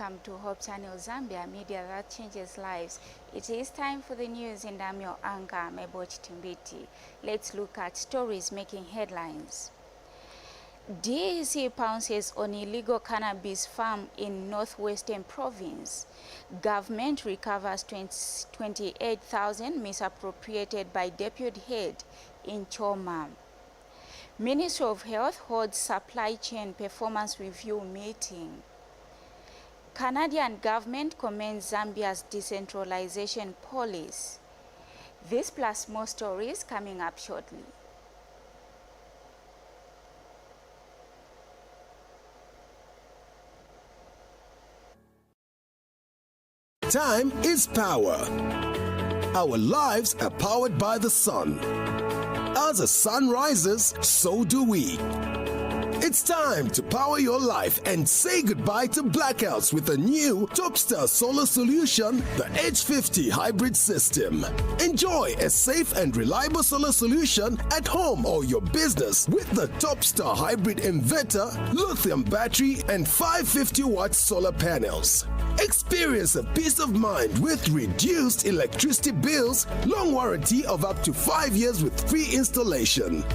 welcome to Hope Channel Zambia, media that changes lives. It is time for the news and I'm your anchor, Meboch Timbiti. Let's look at stories making headlines. DEC pounces on illegal cannabis farm in northwestern province. Government recovers 28,000 misappropriated by deputy head in Choma. Ministry of Health holds supply chain performance review meeting. Canadian government commends Zambia's decentralization policy. This plus more stories coming up shortly. Time is power. Our lives are powered by the sun. As the sun rises, so do we. It's time to power your life and say goodbye to blackouts with a new Topstar solar solution, the H50 hybrid system. Enjoy a safe and reliable solar solution at home or your business with the Topstar hybrid inverter, lithium battery, and 550-watt solar panels. Experience a peace of mind with reduced electricity bills, long warranty of up to 5 years with free installation.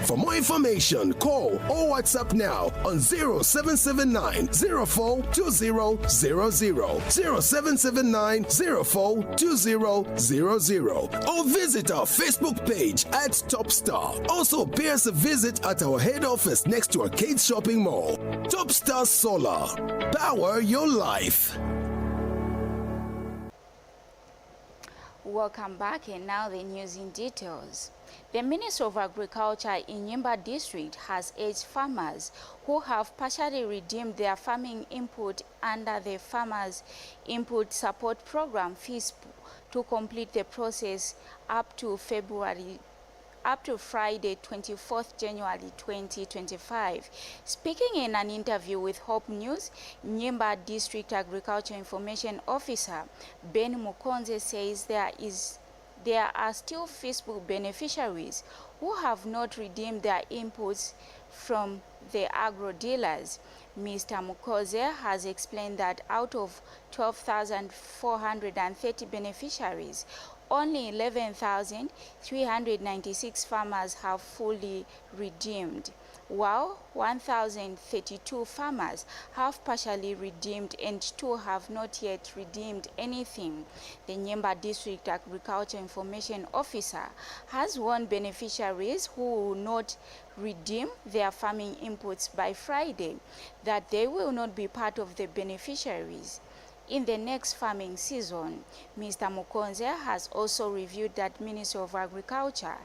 For more information, call or WhatsApp now on 0779 04 2000, 0779 04 2000, or visit our Facebook page at Topstar. Also, pay us a visit at our head office next to Arcade Shopping Mall. Topstar Solar. Power your life. Welcome back, and now the news in details. The Minister of Agriculture in Nyimba district has urged farmers who have partially redeemed their farming input under the Farmers Input Support Program FISP to complete the process up to Friday, 24th January 2025. Speaking in an interview with Hope News, Nyimba District Agriculture Information Officer Ben Mukonze says there are still Facebook beneficiaries who have not redeemed their inputs from the agro dealers. Mr. Mukoze has explained that out of 12,430 beneficiaries, only 11,396 farmers have fully redeemed, while 1,032 farmers have partially redeemed and 2 have not yet redeemed anything. The Nyimba District Agriculture Information Officer has warned beneficiaries who will not redeem their farming inputs by Friday that they will not be part of the beneficiaries in the next farming season. Mr. Mukonze has also reviewed that Ministry of Agriculture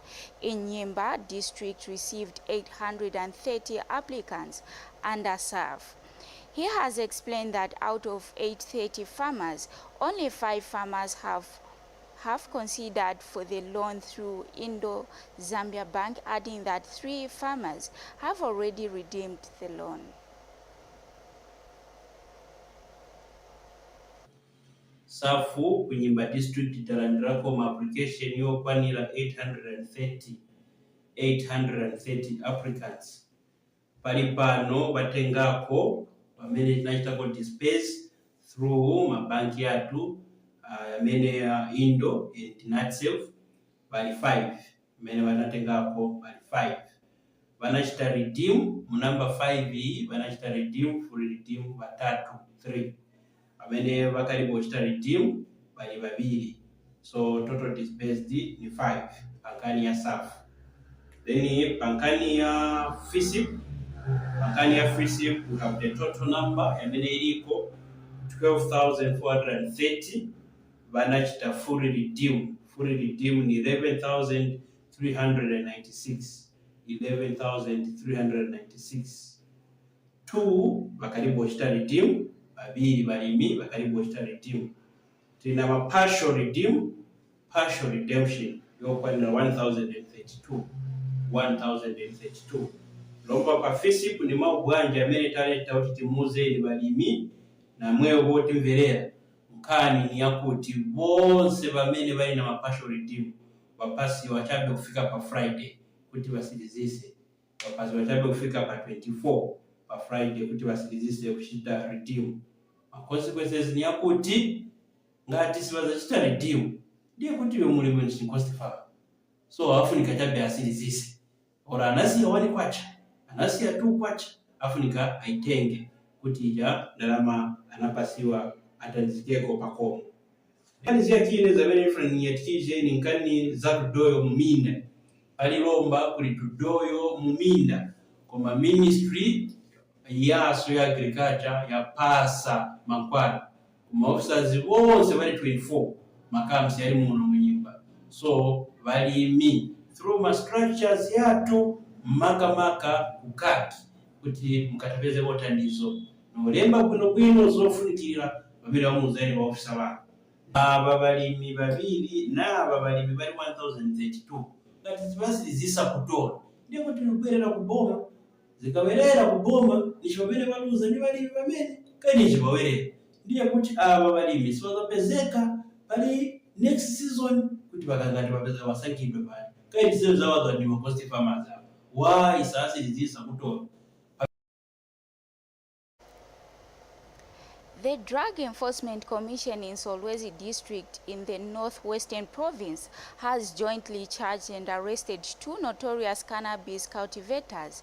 in Nyimba district received 830 applicants under SAF. He has explained that out of 830 farmers, only 5 farmers have considered for the loan through Indo-Zambia Bank, adding that 3 farmers have already redeemed the loan. Safu ku Nyimba district italandirako ma application yokwanira 830 applicants. Pali pano batengako pamene tinachitako disperse through mabanki atu amene Indo and Natsef pali 5 amene banatengako pali 5 banachita redeem mu number 5 iyi banachita redeem full redeem batatu 3 amene bakali bochita redeem bali babiri, so total disbursed ni 5 pankani ya SAF. Then pankani ya FISP we have the total number amene iliko 12,430 banachita full redeem ni 11,396 2 bakali bochita redeem, babiri balimi bakali bochita redeem. Tina ma partial redemption yokwanira 1,032 lomba pa FISP ni maubwanja amene taleta kuti timuze ni balimi na mweyo boti mverera mkani ni yakuti bonse bamene bali na ma partial redeem bapasi wachabe kufika pa Friday kuti basilizise, bapasi wachabe kufika pa 24 pa Friday kuti basirizise kuchita redeem. Consequences ni yakuti ngati sibazachita redeem ndiye kuti iwe muli mu chinkhostifala. So afunika chabe asirizise. Ora anasiya 1 kwacha, anasiya 2 kwacha, afunika aitenge kuti ija ndalama anapasiwa atandikeko pakomo. Kanizia kine zamene ifrani ya tije ni nkani za tudoyo muminda. Palilomba kuli tudoyo muminda. Koma ministry yaso ya agriculture ya pasa mankwala. Kuma officers wonse bali 24 makamsi yali muno munyumba. So balimi through ma structures yatu maka kukaki kuti mukatapeze botandizo. Nolemba kuno kwino zofunikira babira omuzeni ba officer ba. Aba balimi babiri n'aba balimi bali 1032 ngati zibasirizisa kutola ndiye kuti lubwerera kuboma zikawerera kuboma nishobere baluza ni balimi bamene kani chibawerera ndiye kuti aba balimi sibazapezeka bali next season kuti bakangati bapeza basakidwe pale kani zizo zawaga ni cost farmers why isasirizisa kutola. The Drug Enforcement Commission in Solwezi District in the Northwestern Province has jointly charged and arrested 2 notorious cannabis cultivators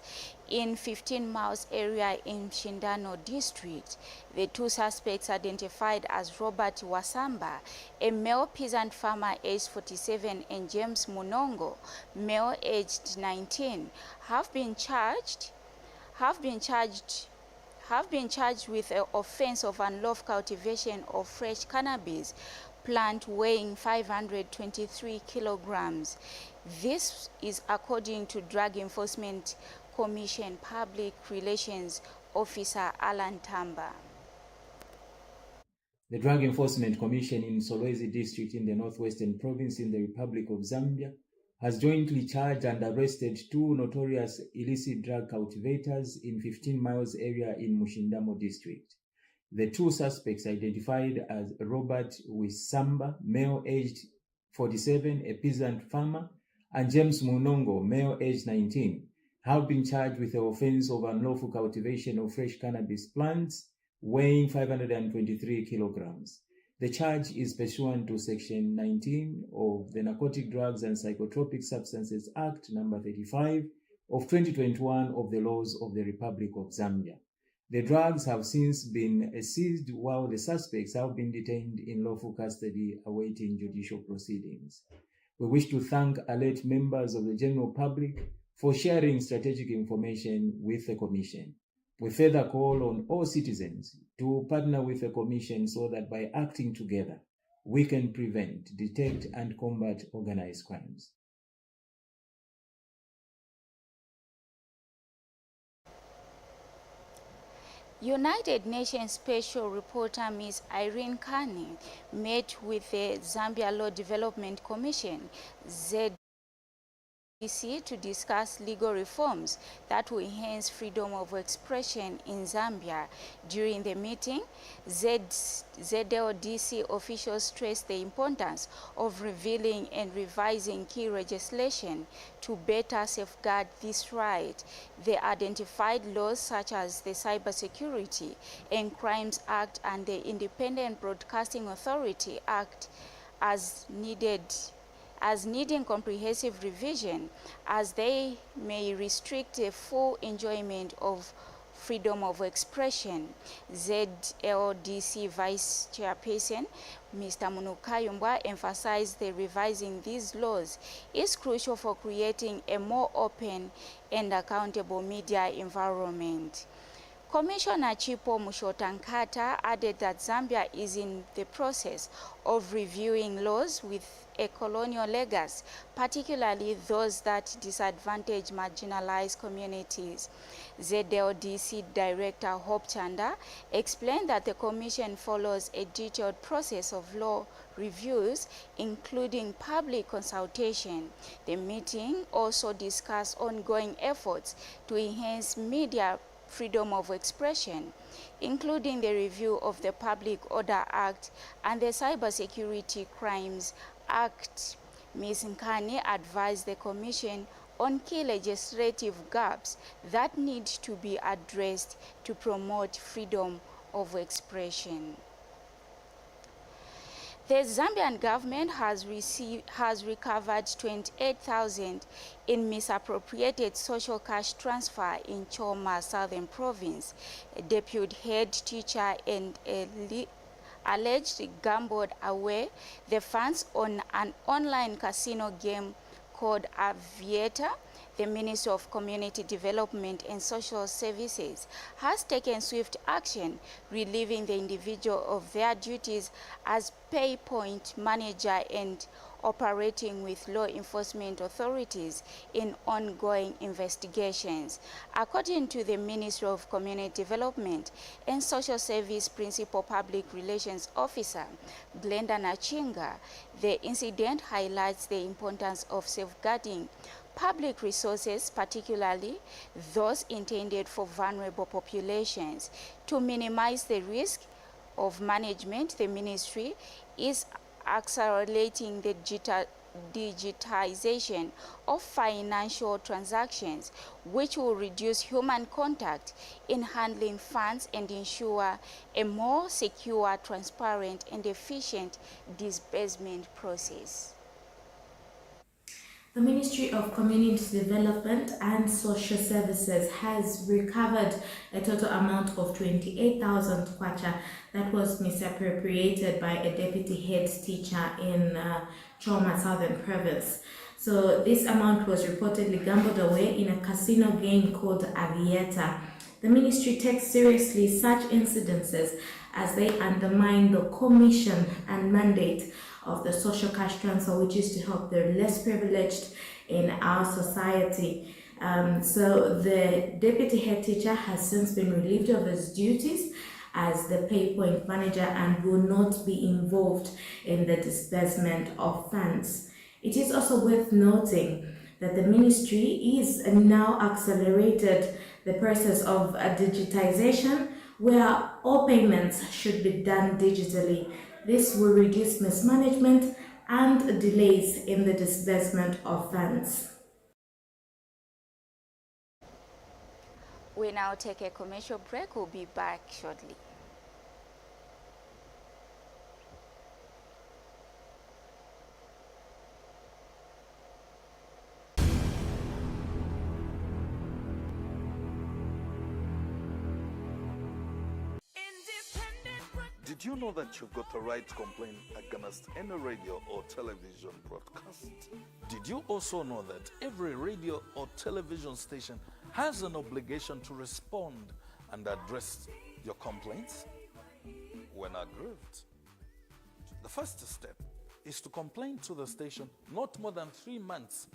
in 15 miles area in Shindano District. The 2 suspects, identified as Robert Wasamba, a male peasant farmer aged 47, and James Munongo, male aged 19, have been charged with the offense of unlawful cultivation of fresh cannabis plant weighing 523 kilograms. This is according to Drug Enforcement Commission Public Relations Officer Alan Tamba. The Drug Enforcement Commission in Solwezi District in the Northwestern Province in the Republic of Zambia has jointly charged and arrested 2 notorious illicit drug cultivators in 15 miles area in Mushindamo District. The 2 suspects, identified as Robert Wisamba, male aged 47, a peasant farmer, and James Munongo, male aged 19, have been charged with the offense of unlawful cultivation of fresh cannabis plants weighing 523 kilograms. The charge is pursuant to Section 19 of the Narcotic Drugs and Psychotropic Substances Act No. 35 of 2021 of the laws of the Republic of Zambia. The drugs have since been seized while the suspects have been detained in lawful custody awaiting judicial proceedings. We wish to thank alert members of the general public for sharing strategic information with the Commission. We further call on all citizens to partner with the Commission so that by acting together, we can prevent, detect, and combat organized crimes. United Nations Special Reporter Ms. Irene Kani met with the Zambia Law Development Commission, ZDC, to discuss legal reforms that will enhance freedom of expression in Zambia. During the meeting, ZLDC officials stressed the importance of revealing and revising key legislation to better safeguard this right. They identified laws such as the Cybersecurity and Crimes Act and the Independent Broadcasting Authority Act as needing comprehensive revision, as they may restrict the full enjoyment of freedom of expression. ZLDC Vice Chairperson Mr. Munukayumbwa emphasized that revising these laws is crucial for creating a more open and accountable media environment. Commissioner Chipo Mushotankata added that Zambia is in the process of reviewing laws with a colonial legacy, particularly those that disadvantage marginalized communities. ZLDC Director Hope Chanda explained that the Commission follows a detailed process of law reviews, including public consultation. The meeting also discussed ongoing efforts to enhance media freedom of expression, including the review of the Public Order Act and the Cybersecurity Crimes Act. Ms. Nkani advised the Commission on key legislative gaps that need to be addressed to promote freedom of expression. The Zambian government has recovered 28,000 in misappropriated social cash transfer in Choma, Southern Province. A deputy head teacher and alleged gambled away the funds on an online casino game called Aviator. The Ministry of Community Development and Social Services has taken swift action, relieving the individual of their duties as pay point manager and operating with law enforcement authorities in ongoing investigations. According to the Ministry of Community Development and Social Service Principal Public Relations Officer, Glenda Nachinga, the incident highlights the importance of safeguarding public resources, particularly those intended for vulnerable populations. To minimize the risk of management, the ministry is accelerating the digitization of financial transactions, which will reduce human contact in handling funds and ensure a more secure, transparent, and efficient disbursement process. The Ministry of Community Development and Social Services has recovered a total amount of 28,000 kwacha that was misappropriated by a deputy head teacher in Choma, Southern Province. So this amount was reportedly gambled away in a casino game called Aviator. The ministry takes seriously such incidences as they undermine the commission and mandate of the social cash transfer, which is to help the less privileged in our society. So the deputy head teacher has since been relieved of his duties as the pay point manager and will not be involved in the disbursement of funds. It is also worth noting that the ministry is now accelerated the process of digitization, where all payments should be done digitally. This will reduce mismanagement and delays in the disbursement of funds. We now take a commercial break. We'll be back shortly. Did you know that you've got the right to complain against any radio or television broadcast? Did you also know that every radio or television station has an obligation to respond and address your complaints when aggrieved? The first step is to complain to the station not more than 3 months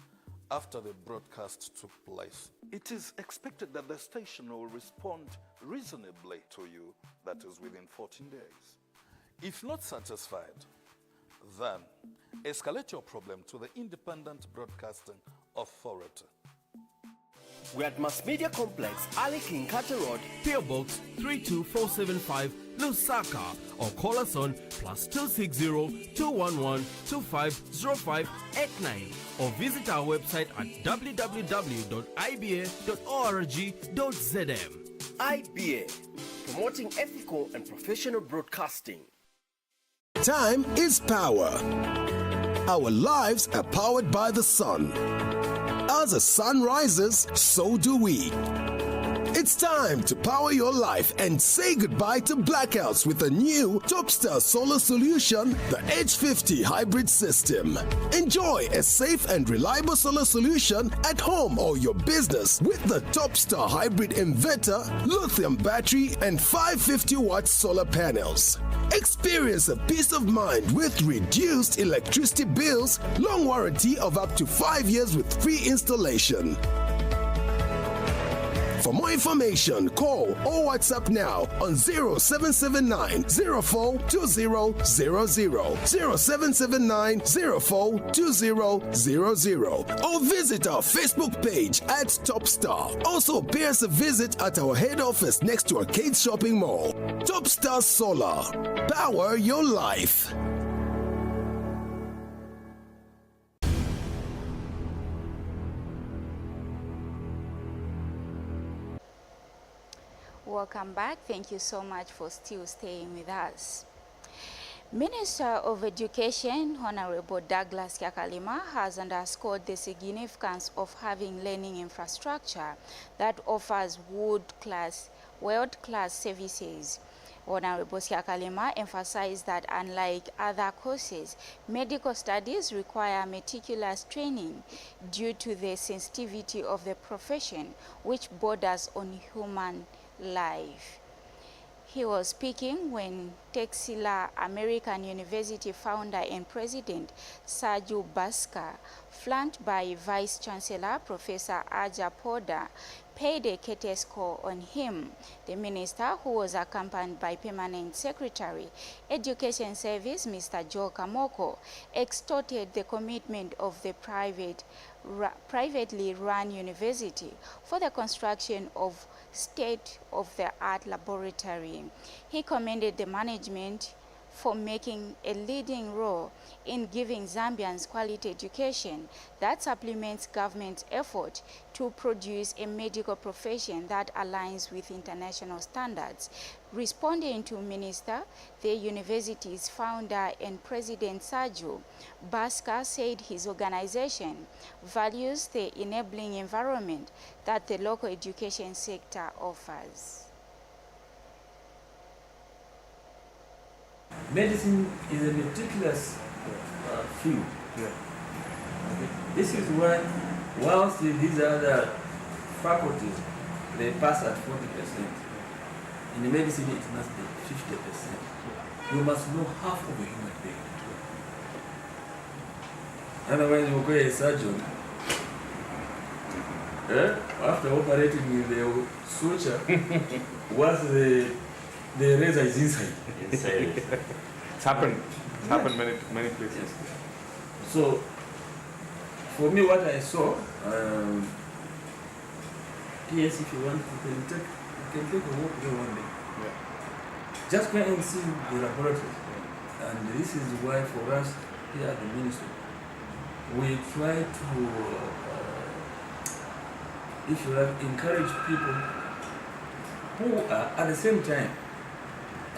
after the broadcast took place. It is expected that the station will respond reasonably to you, that is within 14 days. If not satisfied, then escalate your problem to the Independent Broadcasting Authority. We're at Mass Media Complex, Ali King Carter Road, PO Box 32475, Lusaka, or call us on +260 211 250589 or visit our website at www.iba.org.zm. IBA, promoting ethical and professional broadcasting. Time is power. Our lives are powered by the sun. As the sun rises, so do we. It's time to power your life and say goodbye to blackouts with a new Topstar solar solution, the H50 hybrid system. Enjoy a safe and reliable solar solution at home or your business with the Topstar hybrid inverter, lithium battery, and 550-watt solar panels. Experience a peace of mind with reduced electricity bills, long warranty of up to 5 years with free installation. For more information, call or WhatsApp now on 0779 04 2000, 0779 04 2000, or visit our Facebook page at Topstar. Also, pay us a visit at our head office next to Arcade Shopping Mall. Topstar Solar. Power your life. Welcome back. Thank you so much for still staying with us. Minister of Education, Honorable Douglas Kyakalima, has underscored the significance of having learning infrastructure that offers world-class services. Honorable Kyakalima emphasized that unlike other courses, medical studies require meticulous training due to the sensitivity of the profession, which borders on human life. He was speaking when Texila American University founder and president Sergio Basca, flanked by Vice Chancellor Professor Aja Poda, paid a courteous call on him. The minister, who was accompanied by Permanent Secretary, Education Service Mr. Joe Kamoko, extorted the commitment of the privately run university for the construction of state-of-the-art laboratory. He commended the management for making a leading role in giving Zambians quality education that supplements government's effort to produce a medical profession that aligns with international standards. Responding to Minister, the university's founder and president Sergio Basca said his organization values the enabling environment that the local education sector offers. Medicine is a meticulous field. Okay. This is why, whilst these other faculties, they pass at 40%, in the medicine it must be 50%. You must know half of a human being. Otherwise, you go a surgeon, after operating with the suture, once the razor is inside. It's happened. It's happened many places. So, for me, what I saw, yes, if you want, you can take a walk there one day. Yeah. Just go and see the laboratory. And this is why for us here at the ministry, we try to, if you like, encourage people who are at the same time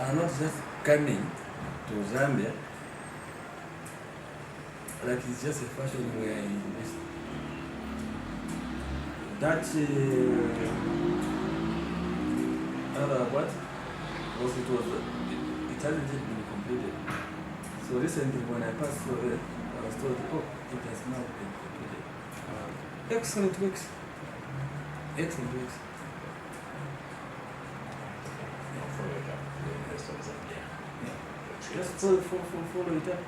are not just coming to Zambia like it's just a fashion we are in this. That what was it hasn't yet been completed. So recently when I passed through it, I was told, oh, it has now been completed. Excellent works. Excellent works. Just follow it up.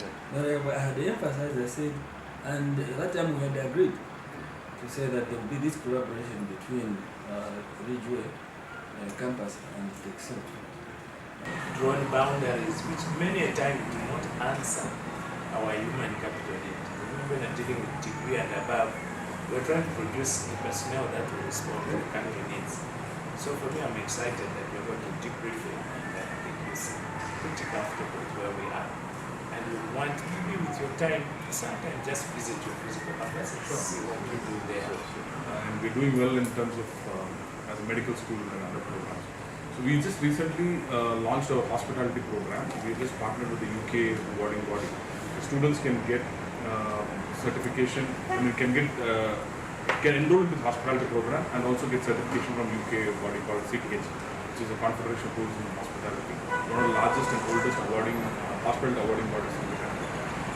Yeah. But I had emphasized, I said, and at that time we had agreed to say that there will be this collaboration between Ridgeway campus and Texel. Drawn boundaries which many a time do not answer our human capital need. When we're dealing with degree and above, we're trying to produce the personnel that will respond to the country needs. So for me, I'm excited that we're going to debrief it and I think it's pretty comfortable with where we are. And we want maybe with your time, sometimes just visit your physical campus and see what you do there. And we're doing well in terms of as a medical school and other programs. So we just recently launched our hospitality program. We just partnered with the UK awarding body. The students can get certification and can enroll in the hospitality program and also get certification from UK body called CTH, which is a Confederation of Tourism and Hospitality, one of the largest and oldest hospitality awarding bodies in the country.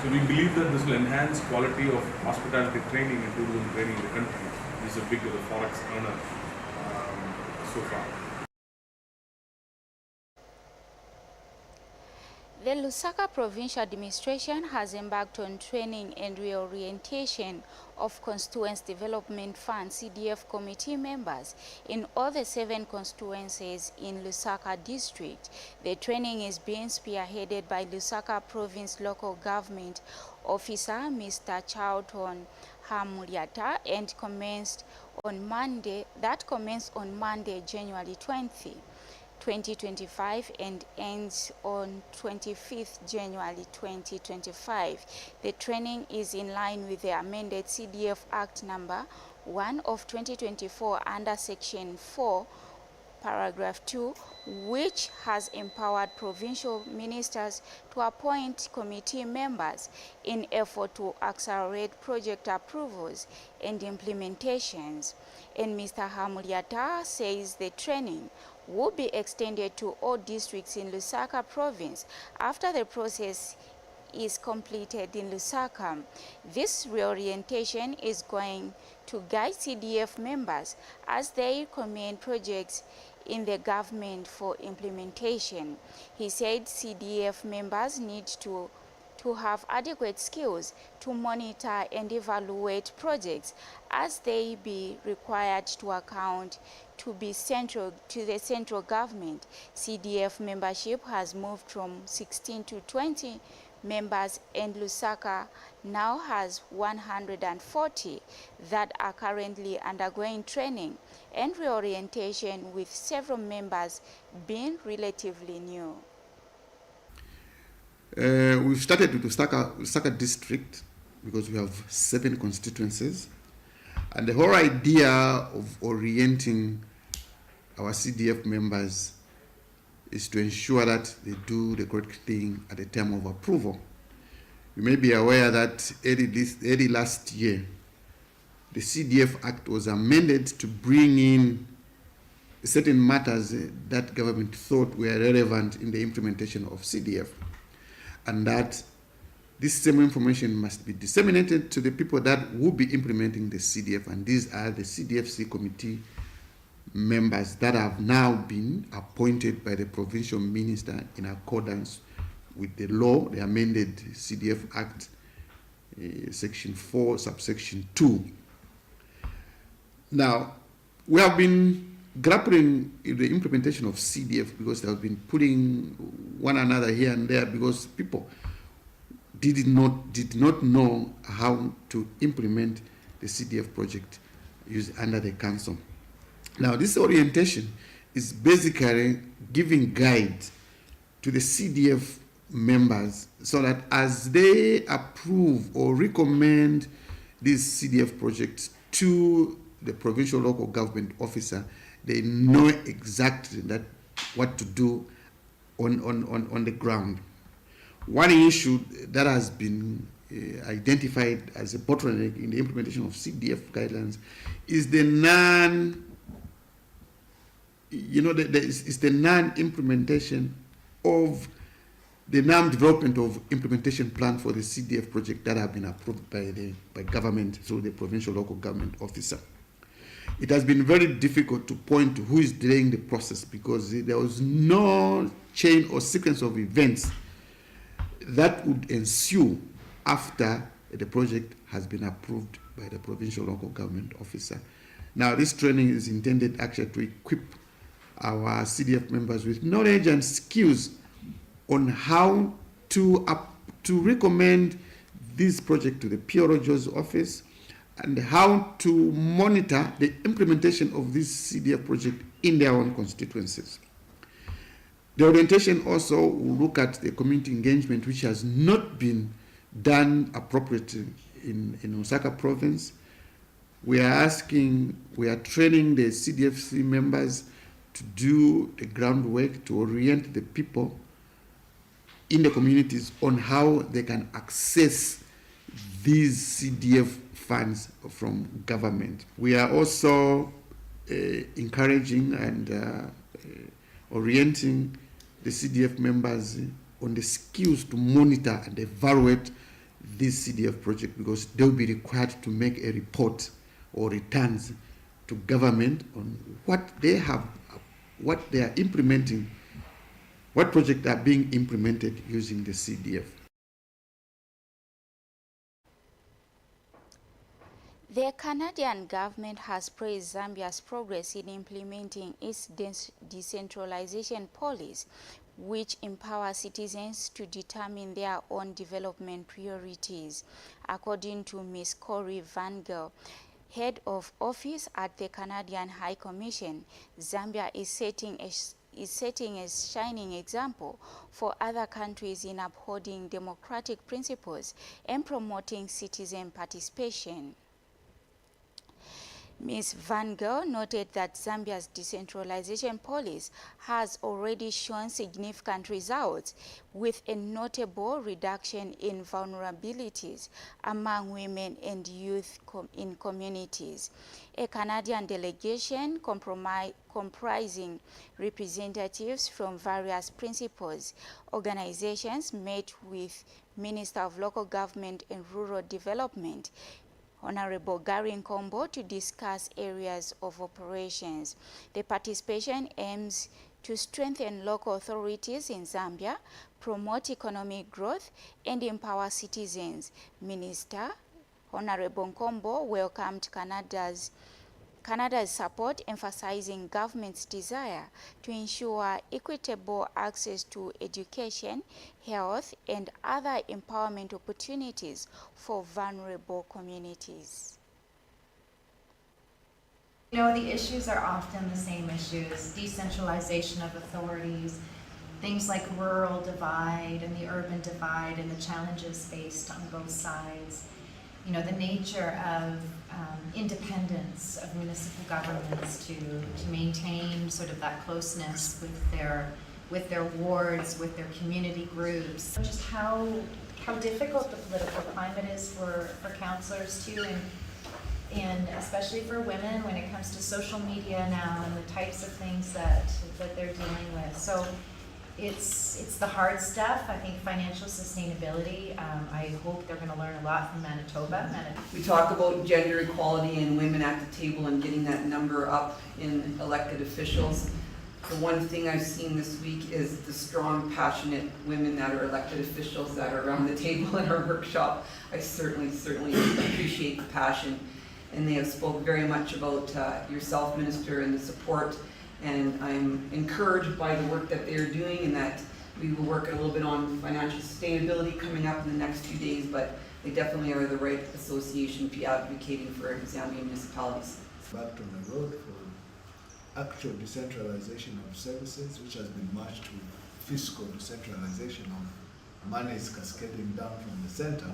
So we believe that this will enhance quality of hospitality training and tourism training in the country. This is a big forex earner so far. The Lusaka Provincial Administration has embarked on training and reorientation of Constituency Development Fund CDF committee members in all the 7 constituencies in Lusaka district. The training is being spearheaded by Lusaka Province Local Government Officer Mr. Charlton Hamuliata and commenced on Monday, January 2025 and ends on 25th January 2025. The training is in line with the amended CDF Act number 1 of 2024 under section 4 paragraph 2, which has empowered provincial ministers to appoint committee members in effort to accelerate project approvals and implementations. And Mr. Hamuliata says the training will be extended to all districts in Lusaka province after the process is completed in Lusaka. This reorientation is going to guide CDF members as they recommend projects in the government for implementation. He said CDF members need to have adequate skills to monitor and evaluate projects as they be required to account to the central government. CDF membership has moved from 16 to 20 members, and Lusaka now has 140 that are currently undergoing training and reorientation, with several members being relatively new. We've started with Lusaka district because we have 7 constituencies, and the whole idea of orienting our CDF members is to ensure that they do the correct thing at the time of approval. You may be aware that early last year, the CDF Act was amended to bring in certain matters that government thought were relevant in the implementation of CDF, and that this same information must be disseminated to the people that will be implementing the CDF, and these are the CDFC committee members that have now been appointed by the provincial minister in accordance with the law, the amended CDF Act, section 4, subsection 2. Now, we have been grappling with the implementation of CDF because they have been putting one another here and there because people did not know how to implement the CDF project used under the council. Now, this orientation is basically giving guide to the CDF members so that as they approve or recommend these CDF projects to the provincial local government officer, they know exactly what to do on the ground. One issue that has been identified as a bottleneck in the implementation of CDF guidelines is the non-implementation of the non-development of implementation plan for the CDF project that have been approved by government through the provincial local government officer. It has been very difficult to point to who is delaying the process because there was no chain or sequence of events that would ensue after the project has been approved by the provincial local government officer. Now, this training is intended actually to equip our CDF members with knowledge and skills on how to recommend this project to the PROJO's office and how to monitor the implementation of this CDF project in their own constituencies. The orientation also will look at the community engagement, which has not been done appropriately in Lusaka province. We are training the CDFC members to do the groundwork, to orient the people in the communities on how they can access these CDF funds from government. We are also encouraging and orienting the CDF members on the skills to monitor and evaluate this CDF project because they'll be required to make a report or returns to government on what they have, what they are implementing, what projects are being implemented using the CDF. The Canadian government has praised Zambia's progress in implementing its decentralization policy, which empowers citizens to determine their own development priorities. According to Ms. Corey Van Gel, head of office at the Canadian High Commission, Zambia is setting a shining example for other countries in upholding democratic principles and promoting citizen participation. Ms. Van Gogh noted that Zambia's decentralization policy has already shown significant results, with a notable reduction in vulnerabilities among women and youth in communities. A Canadian delegation comprising representatives from various principals organizations met with Minister of Local Government and Rural Development, Honorable Gary Nkombo, to discuss areas of operations. The participation aims to strengthen local authorities in Zambia, promote economic growth, and empower citizens. Minister Honorable Nkombo welcomed Canada's support, emphasizing government's desire to ensure equitable access to education, health, and other empowerment opportunities for vulnerable communities. You know, the issues are often the same issues: decentralization of authorities, things like rural divide and the urban divide and the challenges faced on both sides. You know, the nature of independence of municipal governments to maintain sort of that closeness with their wards, with their community groups. Just how difficult the political climate is for councillors too, and especially for women when it comes to social media now and the types of things that they're dealing with. So it's the hard stuff. I think financial sustainability, I hope they're going to learn a lot from Manitoba. We talk about gender equality and women at the table and getting that number up in elected officials. The one thing I've seen this week is the strong, passionate women that are elected officials that are around the table in our workshop. I certainly appreciate the passion, and they have spoke very much about yourself, Minister, and the support. And I'm encouraged by the work that they're doing, and that we will work a little bit on financial sustainability coming up in the next few days, but they definitely are the right association to be advocating for Zambian municipalities. Back on the road for actual decentralization of services, which has been matched with fiscal decentralization of monies cascading down from the center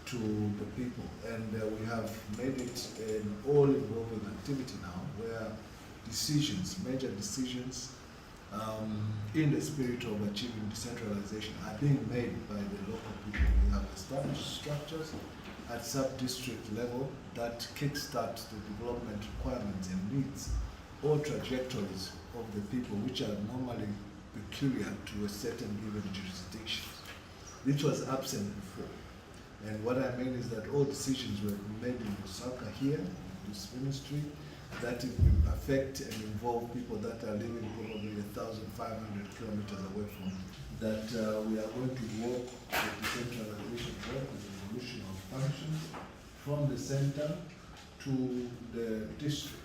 to the people. And we have made it an all-involving activity now, where major decisions in the spirit of achieving decentralization are being made by the local people. We have established structures at sub-district level that kickstart the development requirements and needs or trajectories of the people, which are normally peculiar to a certain given jurisdiction. This was absent before. And what I mean is that all decisions were made in Lusaka here, in this ministry, that it will affect and involve people that are living probably 1,500 kilometers away from that. We are going to work with decentralization work, with the evolution of functions from the center to the district.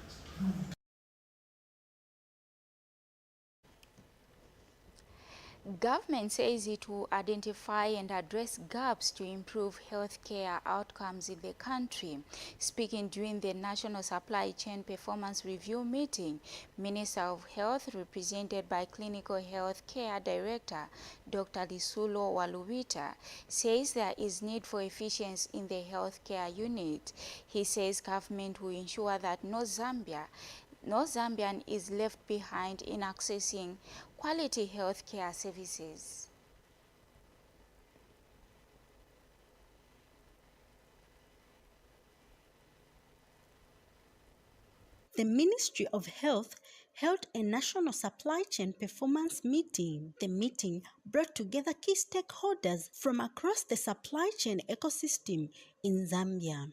Government says it will identify and address gaps to improve healthcare outcomes in the country. Speaking during the National Supply Chain Performance Review meeting, Minister of Health, represented by Clinical Health Care Director Dr. Lisulo Walubita, says there is need for efficiency in the healthcare unit. He says government will ensure that no Zambian is left behind in accessing quality healthcare services. The Ministry of Health held a national supply chain performance meeting. The meeting brought together key stakeholders from across the supply chain ecosystem in Zambia.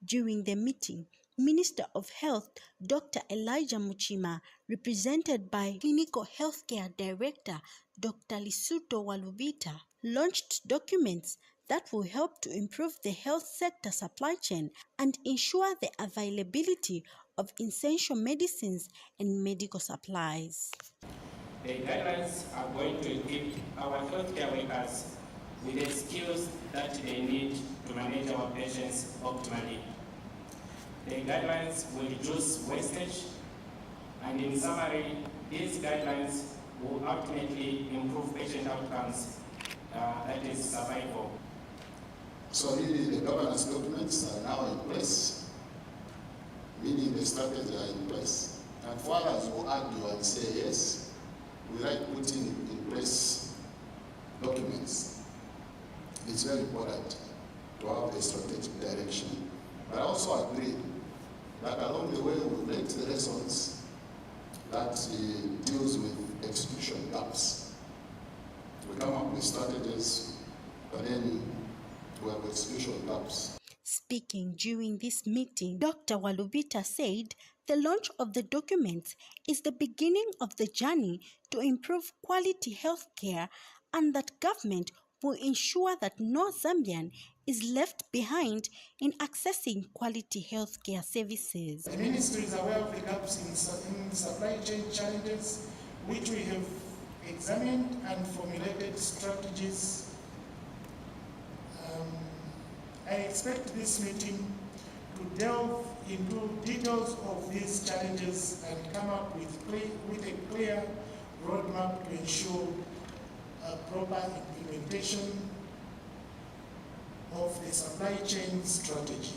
During the meeting, Minister of Health Dr. Elijah Muchima, represented by Clinical Healthcare Director Dr. Lisuto Walubita, launched documents that will help to improve the health sector supply chain and ensure the availability of essential medicines and medical supplies. The guidelines are going to equip our healthcare workers with the skills that they need to manage our patients optimally. The guidelines will reduce wastage, and in summary, these guidelines will ultimately improve patient outcomes, that is survival. So really the governance documents are now in place. meaning the strategies are in place. And for others who argue and say, yes, we like putting in place documents. It's very important to have a strategic direction. But I also agree that along the way we've learned the lessons that deals with execution gaps. We come up with strategies, but then we have execution gaps. Speaking during this meeting, Dr. Walubita said the launch of the documents is the beginning of the journey to improve quality health care and that government will ensure that no Zambian is left behind in accessing quality health care services. The Ministry is aware of the gaps in supply chain challenges, which we have examined and formulated strategies. I expect this meeting to delve into details of these challenges and come up with a clear roadmap to ensure a proper implementation of the supply chain strategy.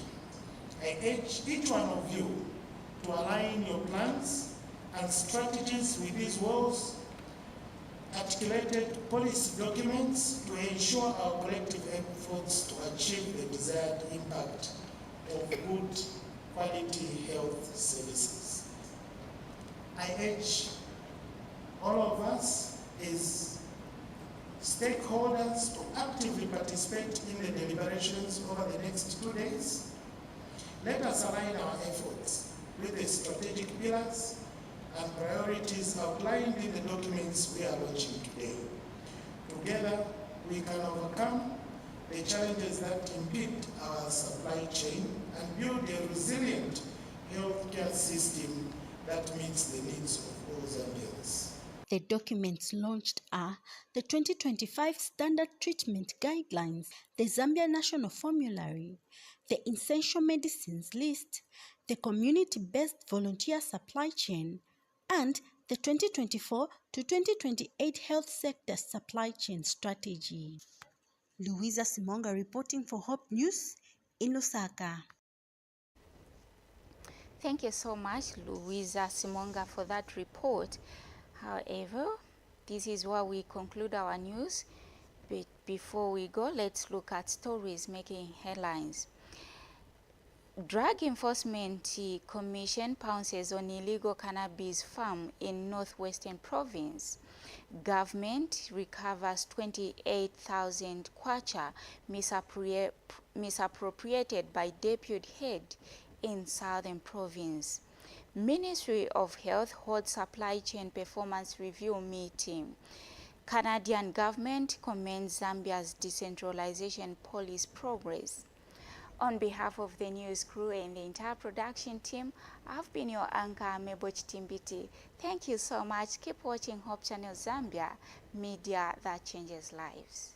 I urge each one of you to align your plans and strategies with these goals, articulated policy documents to ensure our collective efforts to achieve the desired impact of good quality health services. I urge all of us as stakeholders to actively participate in the deliberations over the next 2 days. Let us align our efforts with the strategic pillars and priorities outlined in the documents we are launching today. Together, we can overcome the challenges that impede our supply chain and build a resilient healthcare system that meets the needs of all Zambians. The documents launched are the 2025 Standard Treatment Guidelines, the Zambia National Formulary, the Essential Medicines List, the Community-Based Volunteer Supply Chain, and the 2024 to 2028 Health Sector Supply Chain Strategy. Louisa Simonga reporting for Hope News in Lusaka. Thank you so much, Louisa Simonga, for that report. However, this is where we conclude our news. But before we go, let's look at stories making headlines. Drug Enforcement Commission pounces on illegal cannabis farm in Northwestern Province. Government recovers 28,000 kwacha misappropriated by deputy head in Southern Province. Ministry of Health holds supply chain performance review meeting. Canadian government commends Zambia's decentralization policy progress. On behalf of the news crew and the entire production team, I've been your anchor, Meboch Timbiti. Thank you so much. Keep watching Hope Channel Zambia, media that changes lives.